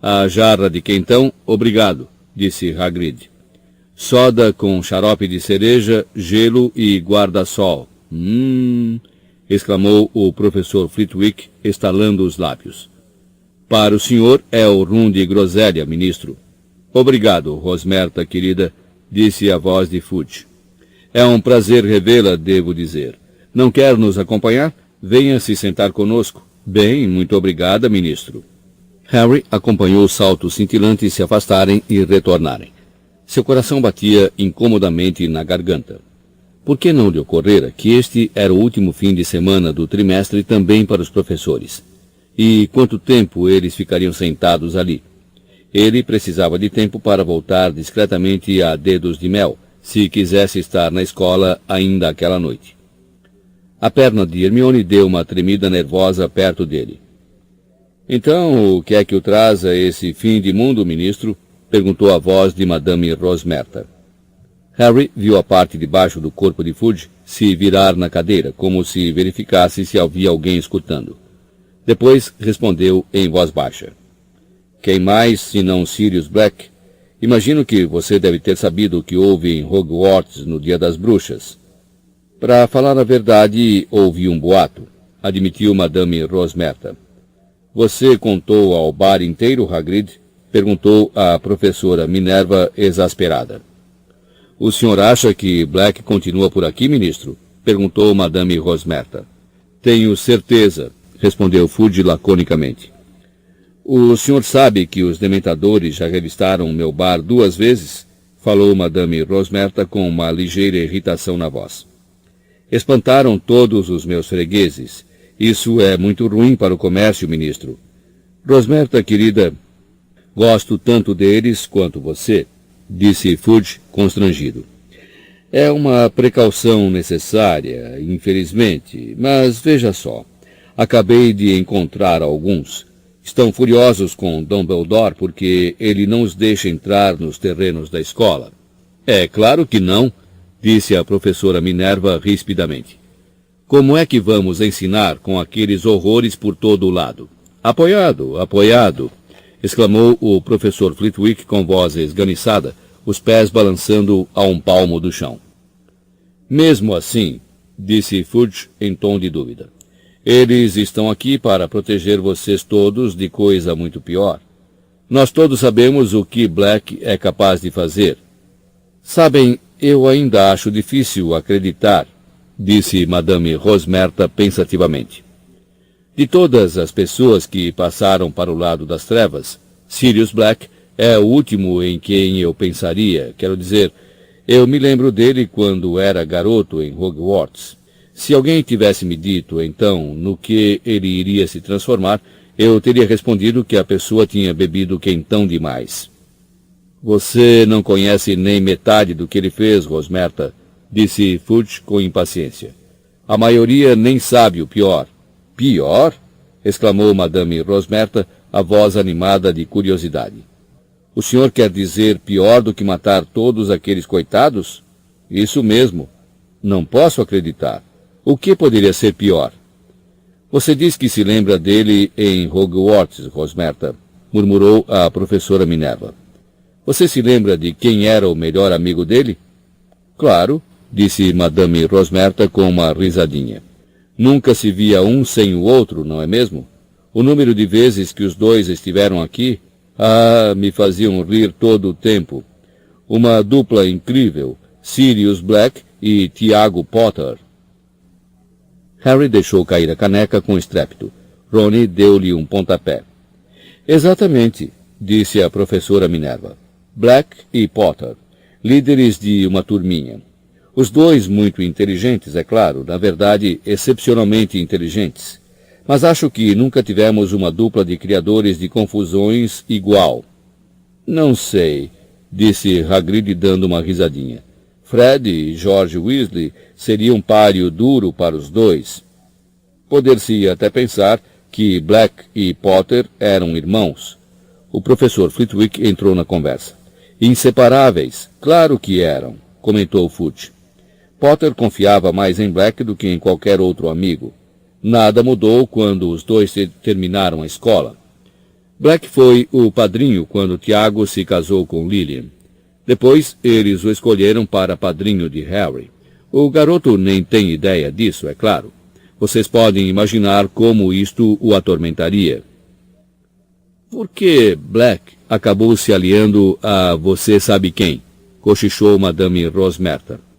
A jarra de quentão, obrigado, disse Hagrid. Soda com xarope de cereja, gelo e guarda-sol. Exclamou o professor Flitwick, estalando os lábios. Para o senhor é o rum de groselha, ministro. Obrigado, Rosmerta, querida, disse a voz de Fudge. É um prazer revê-la, devo dizer. Não quer nos acompanhar? Venha se sentar conosco. Bem, muito obrigada, ministro. Harry acompanhou os saltos cintilantes se afastarem e retornarem. Seu coração batia incomodamente na garganta. Por que não lhe ocorrera que este era o último fim de semana do trimestre também para os professores? E quanto tempo eles ficariam sentados ali? Ele precisava de tempo para voltar discretamente a dedos de mel, se quisesse estar na escola ainda aquela noite. A perna de Hermione deu uma tremida nervosa perto dele. Então, o que é que o traz a esse fim de mundo, ministro? Perguntou a voz de Madame Rosmerta. Harry viu a parte de baixo do corpo de Fudge se virar na cadeira, como se verificasse se havia alguém escutando. Depois respondeu em voz baixa. Quem mais, senão Sirius Black? Imagino que você deve ter sabido o que houve em Hogwarts no Dia das Bruxas. Para falar a verdade, ouvi um boato, admitiu Madame Rosmerta. Você contou ao bar inteiro, Hagrid? Perguntou a professora Minerva exasperada. O senhor acha que Black continua por aqui, ministro? Perguntou Madame Rosmerta. Tenho certeza, respondeu Fudge laconicamente. O senhor sabe que os dementadores já revistaram meu bar 2 vezes? Falou Madame Rosmerta com uma ligeira irritação na voz. Espantaram todos os meus fregueses. Isso é muito ruim para o comércio, ministro. Rosmerta, querida, gosto tanto deles quanto você, disse Fudge, constrangido. É uma precaução necessária, infelizmente, mas veja só. Acabei de encontrar alguns. Estão furiosos com Dumbledore porque ele não os deixa entrar nos terrenos da escola. É claro que não, disse a professora Minerva rispidamente. Como é que vamos ensinar com aqueles horrores por todo o lado? Apoiado, apoiado, exclamou o professor Flitwick com voz esganiçada, os pés balançando a um palmo do chão. Mesmo assim, disse Fudge em tom de dúvida. Eles estão aqui para proteger vocês todos de coisa muito pior. Nós todos sabemos o que Black é capaz de fazer. Sabem, eu ainda acho difícil acreditar, disse Madame Rosmerta pensativamente. De todas as pessoas que passaram para o lado das trevas, Sirius Black é o último em quem eu pensaria. Quero dizer, eu me lembro dele quando era garoto em Hogwarts. Se alguém tivesse me dito, então, no que ele iria se transformar, eu teria respondido que a pessoa tinha bebido quentão demais. Você não conhece nem metade do que ele fez, Rosmerta, disse Fudge com impaciência. A maioria nem sabe o pior. Pior? Exclamou Madame Rosmerta, a voz animada de curiosidade. O senhor quer dizer pior do que matar todos aqueles coitados? Isso mesmo. Não posso acreditar. O que poderia ser pior? Você diz que se lembra dele em Hogwarts, Rosmerta, murmurou a professora Minerva. Você se lembra de quem era o melhor amigo dele? Claro, disse Madame Rosmerta com uma risadinha. Nunca se via um sem o outro, não é mesmo? O número de vezes que os dois estiveram aqui, me faziam rir todo o tempo. Uma dupla incrível, Sirius Black e Tiago Potter. Harry deixou cair a caneca com estrépito. Rony deu-lhe um pontapé. Exatamente, disse a professora Minerva. Black e Potter, líderes de uma turminha. Os dois muito inteligentes, é claro, na verdade, excepcionalmente inteligentes. Mas acho que nunca tivemos uma dupla de criadores de confusões igual. Não sei, disse Hagrid dando uma risadinha. Fred e George Weasley seriam um páreo duro para os dois. Poder-se até pensar que Black e Potter eram irmãos. O professor Flitwick entrou na conversa. Inseparáveis, claro que eram, comentou Fudge. Potter confiava mais em Black do que em qualquer outro amigo. Nada mudou quando os dois terminaram a escola. Black foi o padrinho quando Tiago se casou com Lilian. Depois, eles o escolheram para padrinho de Harry. O garoto nem tem ideia disso, é claro. Vocês podem imaginar como isto o atormentaria. Por que Black acabou se aliando a você sabe quem? Cochichou Madame Rosmerta.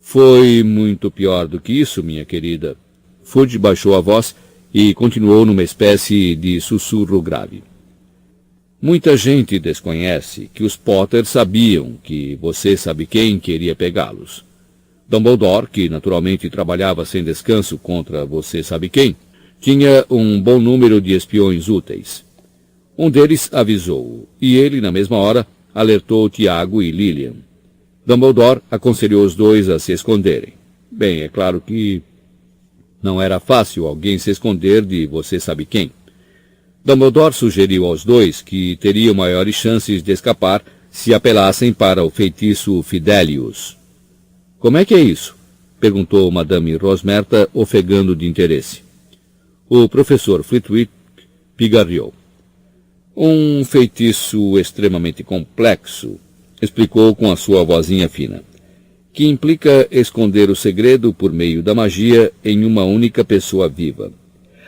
Foi muito pior do que isso, minha querida. Fudge baixou a voz e continuou numa espécie de sussurro grave. Muita gente desconhece que os Potter sabiam que você sabe quem queria pegá-los. Dumbledore, que naturalmente trabalhava sem descanso contra você sabe quem, tinha um bom número de espiões úteis. Um deles avisou-o, e ele, na mesma hora, alertou Tiago e Lilian. Dumbledore aconselhou os dois a se esconderem. Bem, é claro que não era fácil alguém se esconder de você sabe quem. Dumbledore sugeriu aos dois que teriam maiores chances de escapar se apelassem para o feitiço Fidelius. Como é que é isso? Perguntou Madame Rosmerta, ofegando de interesse. O professor Flitwick pigarreou. Um feitiço extremamente complexo, explicou com a sua vozinha fina, que implica esconder o segredo por meio da magia em uma única pessoa viva.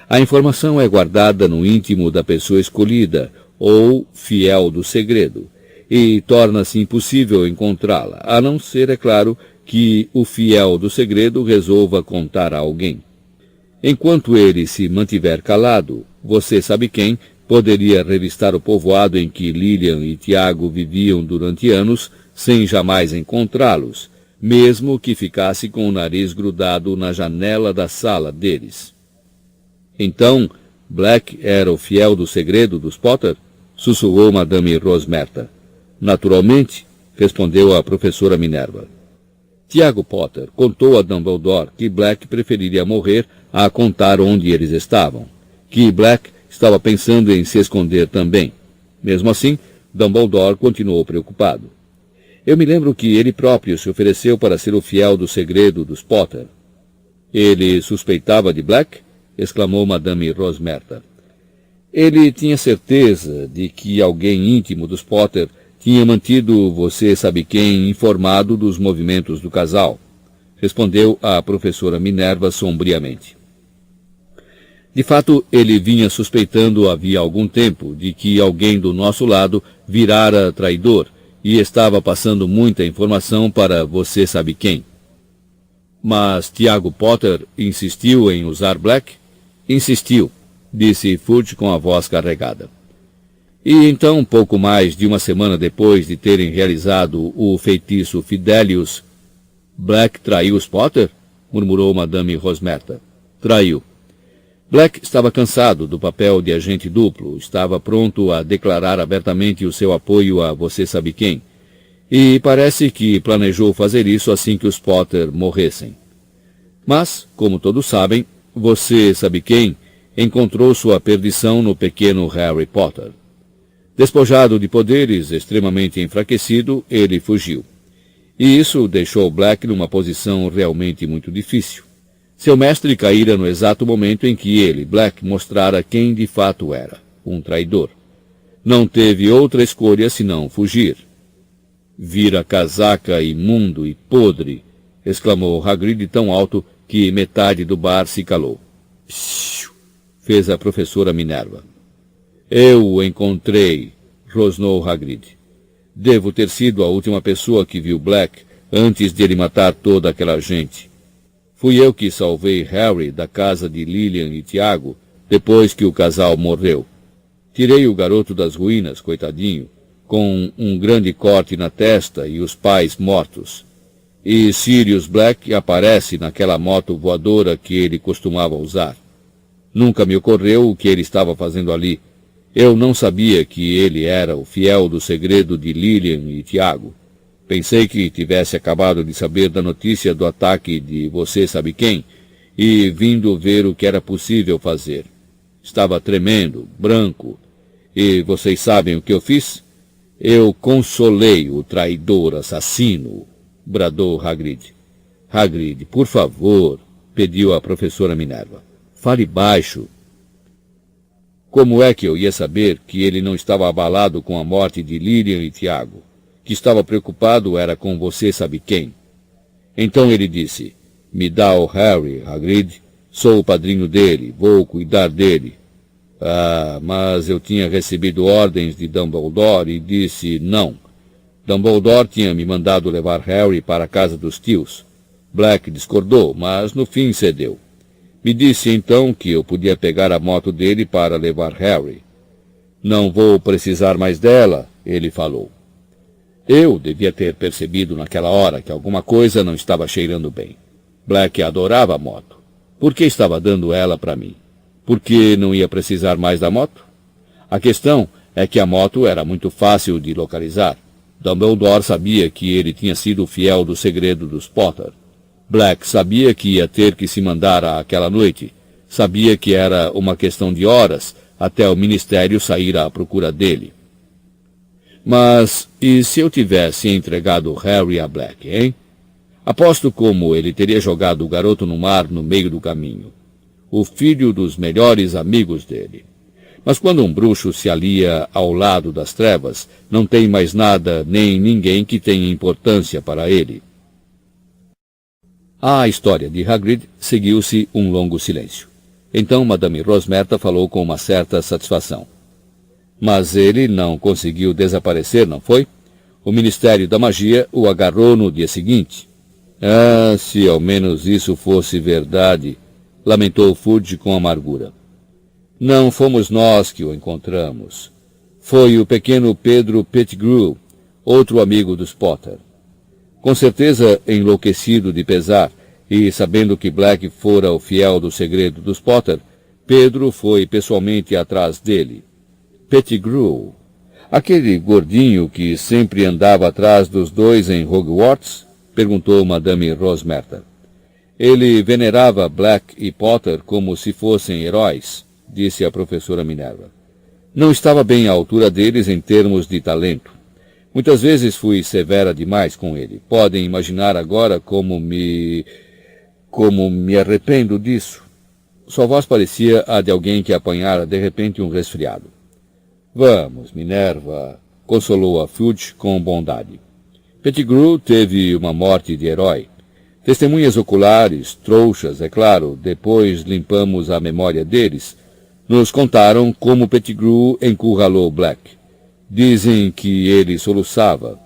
A informação é guardada no íntimo da pessoa escolhida, ou fiel do segredo, e torna-se impossível encontrá-la, a não ser, é claro, que o fiel do segredo resolva contar a alguém. Enquanto ele se mantiver calado, você sabe quem poderia revistar o povoado em que Lilian e Tiago viviam durante anos, sem jamais encontrá-los, mesmo que ficasse com o nariz grudado na janela da sala deles. Então, Black era o fiel do segredo dos Potter? Sussurrou Madame Rosmerta. Naturalmente, respondeu a professora Minerva. Tiago Potter contou a Dumbledore que Black preferiria morrer a contar onde eles estavam, que Black estava pensando em se esconder também. Mesmo assim, Dumbledore continuou preocupado. Eu me lembro que ele próprio se ofereceu para ser o fiel do segredo dos Potter. Ele suspeitava de Black? Exclamou Madame Rosmerta. Ele tinha certeza de que alguém íntimo dos Potter tinha mantido você sabe quem informado dos movimentos do casal, respondeu a professora Minerva sombriamente. De fato, ele vinha suspeitando havia algum tempo de que alguém do nosso lado virara traidor e estava passando muita informação para você sabe quem. Mas Tiago Potter insistiu em usar Black? Insistiu, disse Fudge com a voz carregada. E então, pouco mais de uma semana depois de terem realizado o feitiço Fidelius, Black traiu os Potter? Murmurou Madame Rosmerta. Traiu. Black estava cansado do papel de agente duplo, estava pronto a declarar abertamente o seu apoio a você-sabe-quem, e parece que planejou fazer isso assim que os Potter morressem. Mas, como todos sabem, você-sabe-quem encontrou sua perdição no pequeno Harry Potter. Despojado de poderes, extremamente enfraquecido, ele fugiu. E isso deixou Black numa posição realmente muito difícil. Seu mestre caíra no exato momento em que ele, Black, mostrara quem de fato era, um traidor. Não teve outra escolha senão fugir. Vira casaca imundo e podre, exclamou Hagrid tão alto que metade do bar se calou. Psiu, fez a professora Minerva. Eu o encontrei, rosnou Hagrid. Devo ter sido a última pessoa que viu Black antes de ele matar toda aquela gente. Fui eu que salvei Harry da casa de Lilian e Tiago depois que o casal morreu. Tirei o garoto das ruínas, coitadinho, com um grande corte na testa e os pais mortos. E Sirius Black aparece naquela moto voadora que ele costumava usar. Nunca me ocorreu o que ele estava fazendo ali. Eu não sabia que ele era o fiel do segredo de Lilian e Tiago. Pensei que tivesse acabado de saber da notícia do ataque de você-sabe-quem e vindo ver o que era possível fazer. Estava tremendo, branco. E vocês sabem o que eu fiz? Eu consolei o traidor assassino, bradou Hagrid. Hagrid, por favor, pediu a professora Minerva. Fale baixo. Como é que eu ia saber que ele não estava abalado com a morte de Lilian e Tiago? Que estava preocupado era com você sabe quem. Então ele disse, me dá o Harry, Hagrid, sou o padrinho dele, vou cuidar dele. Ah, mas eu tinha recebido ordens de Dumbledore e disse não. Dumbledore tinha me mandado levar Harry para a casa dos tios. Black discordou, mas no fim cedeu. Me disse então que eu podia pegar a moto dele para levar Harry. Não vou precisar mais dela, ele falou. Eu devia ter percebido naquela hora que alguma coisa não estava cheirando bem. Black adorava a moto. Por que estava dando ela para mim? Por que não ia precisar mais da moto? A questão é que a moto era muito fácil de localizar. Dumbledore sabia que ele tinha sido fiel do segredo dos Potter. Black sabia que ia ter que se mandar àquela noite. Sabia que era uma questão de horas até o Ministério sair à procura dele. Mas, e se eu tivesse entregado Harry a Black, hein? Aposto como ele teria jogado o garoto no mar no meio do caminho. O filho dos melhores amigos dele. Mas quando um bruxo se alia ao lado das trevas, não tem mais nada nem ninguém que tenha importância para ele. À história de Hagrid seguiu-se um longo silêncio. Então Madame Rosmerta falou com uma certa satisfação. Mas ele não conseguiu desaparecer, não foi? O Ministério da Magia o agarrou no dia seguinte. Ah, se ao menos isso fosse verdade, lamentou Fudge com amargura. Não fomos nós que o encontramos. Foi o pequeno Pedro Pettigrew, outro amigo dos Potter. Com certeza enlouquecido de pesar, e sabendo que Black fora o fiel do segredo dos Potter, Pedro foi pessoalmente atrás dele. Pettigrew, aquele gordinho que sempre andava atrás dos dois em Hogwarts? Perguntou Madame Rosmerta. Ele venerava Black e Potter como se fossem heróis, disse a professora Minerva. Não estava bem à altura deles em termos de talento. Muitas vezes fui severa demais com ele. Podem imaginar agora como me arrependo disso. Sua voz parecia a de alguém que apanhara de repente um resfriado. Vamos, Minerva, consolou a Fudge com bondade. Pettigrew teve uma morte de herói. Testemunhas oculares, trouxas, é claro, depois limpamos a memória deles, nos contaram como Pettigrew encurralou Black. Dizem que ele soluçava.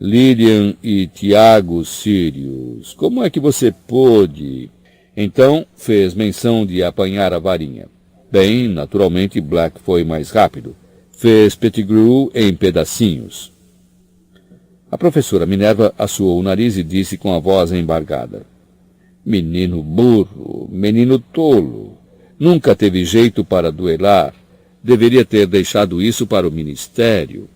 Lilian e Tiago Sirius, como é que você pôde? Então fez menção de apanhar a varinha. Bem, naturalmente Black foi mais rápido. Fez Pettigrew em pedacinhos. A professora Minerva assoou o nariz e disse com a voz embargada: menino burro, menino tolo. Nunca teve jeito para duelar. Deveria ter deixado isso para o ministério.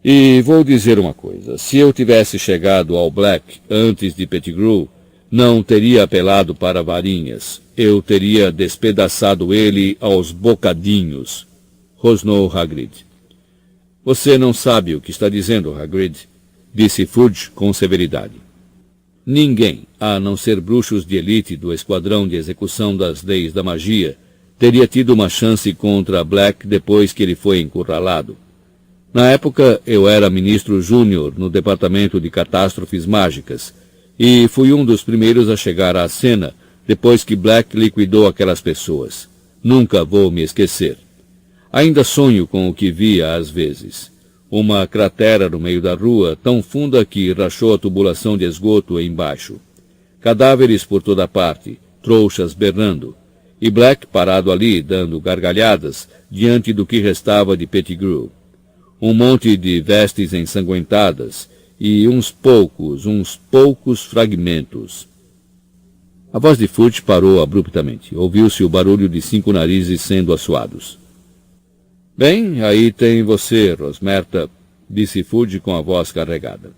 E vou dizer uma coisa. Se eu tivesse chegado ao Black antes de Pettigrew, não teria apelado para varinhas. Eu teria despedaçado ele aos bocadinhos, rosnou Hagrid. Você não sabe o que está dizendo, Hagrid, disse Fudge com severidade. Ninguém, a não ser bruxos de elite do Esquadrão de Execução das Leis da Magia, teria tido uma chance contra Black depois que ele foi encurralado. Na época, eu era ministro júnior no Departamento de Catástrofes Mágicas, e fui um dos primeiros a chegar à cena depois que Black liquidou aquelas pessoas. Nunca vou me esquecer. Ainda sonho com o que via às vezes. Uma cratera no meio da rua, tão funda que rachou a tubulação de esgoto embaixo. Cadáveres por toda parte, trouxas berrando. E Black parado ali, dando gargalhadas, diante do que restava de Pettigrew. Um monte de vestes ensanguentadas, e uns poucos fragmentos. A voz de Fudge parou abruptamente. Ouviu-se o barulho de 5 narizes sendo assoados. Bem, aí tem você, Rosmerta, disse Fudge com a voz carregada.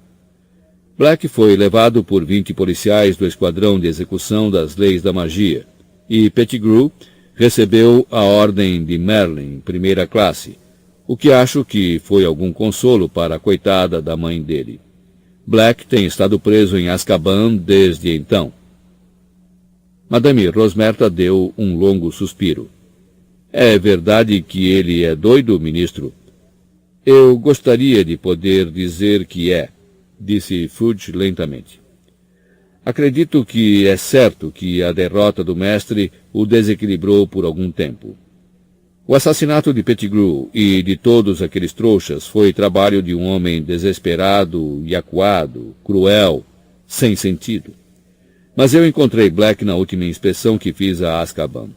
Black foi levado por 20 policiais do Esquadrão de Execução das Leis da Magia, e Pettigrew recebeu a Ordem de Merlin, primeira classe, o que acho que foi algum consolo para a coitada da mãe dele. Black tem estado preso em Azkaban desde então. Madame Rosmerta deu um longo suspiro. É verdade que ele é doido, ministro? Eu gostaria de poder dizer que é, disse Fudge lentamente. Acredito que é certo que a derrota do mestre o desequilibrou por algum tempo. O assassinato de Pettigrew e de todos aqueles trouxas foi trabalho de um homem desesperado e acuado, cruel, sem sentido. Mas eu encontrei Black na última inspeção que fiz a Azkaban.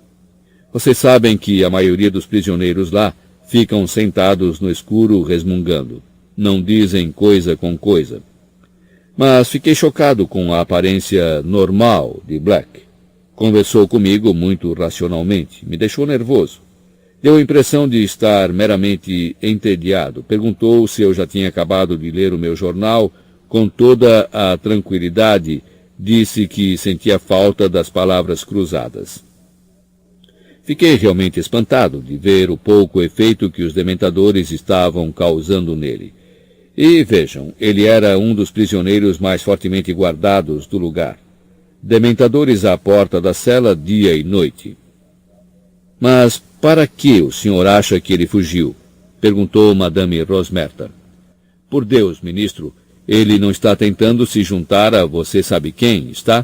Vocês sabem que a maioria dos prisioneiros lá ficam sentados no escuro resmungando. Não dizem coisa com coisa. Mas fiquei chocado com a aparência normal de Black. Conversou comigo muito racionalmente. Me deixou nervoso. Deu a impressão de estar meramente entediado. Perguntou se eu já tinha acabado de ler o meu jornal com toda a tranquilidade. Disse que sentia falta das palavras cruzadas. Fiquei realmente espantado de ver o pouco efeito que os dementadores estavam causando nele. E vejam, ele era um dos prisioneiros mais fortemente guardados do lugar. Dementadores à porta da cela dia e noite. Mas para que o senhor acha que ele fugiu? Perguntou Madame Rosmerta. Por Deus, ministro, ele não está tentando se juntar a você sabe quem, está?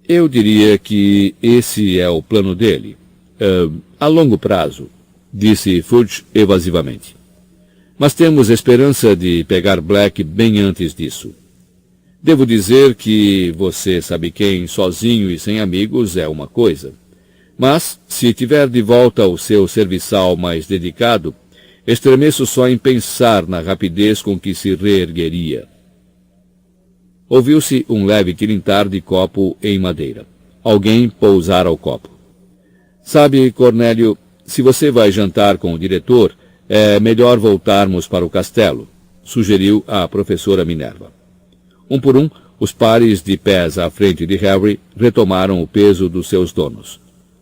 Eu diria que esse é o plano dele. A longo prazo, disse Fudge evasivamente. Mas temos esperança de pegar Black bem antes disso. Devo dizer que você sabe quem, sozinho e sem amigos, é uma coisa. Mas, se tiver de volta o seu serviçal mais dedicado, estremeço só em pensar na rapidez com que se reergueria. Ouviu-se um leve tilintar de copo em madeira. Alguém pousara o copo. Sabe, Cornélio, se você vai jantar com o diretor, é melhor voltarmos para o castelo, sugeriu a professora Minerva. Um por um, os pares de pés à frente de Harry retomaram o peso dos seus donos.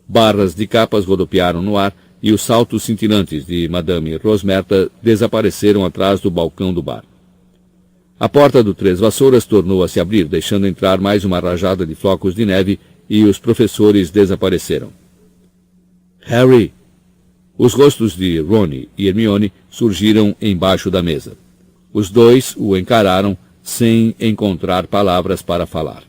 Barras de capas rodopiaram no ar e os saltos cintilantes de Madame Rosmerta desapareceram atrás do balcão do bar. A porta do Três Vassouras tornou a se abrir, deixando entrar mais uma rajada de flocos de neve e os professores desapareceram. Harry! Os rostos de Rony e Hermione surgiram embaixo da mesa. Os dois o encararam sem encontrar palavras para falar.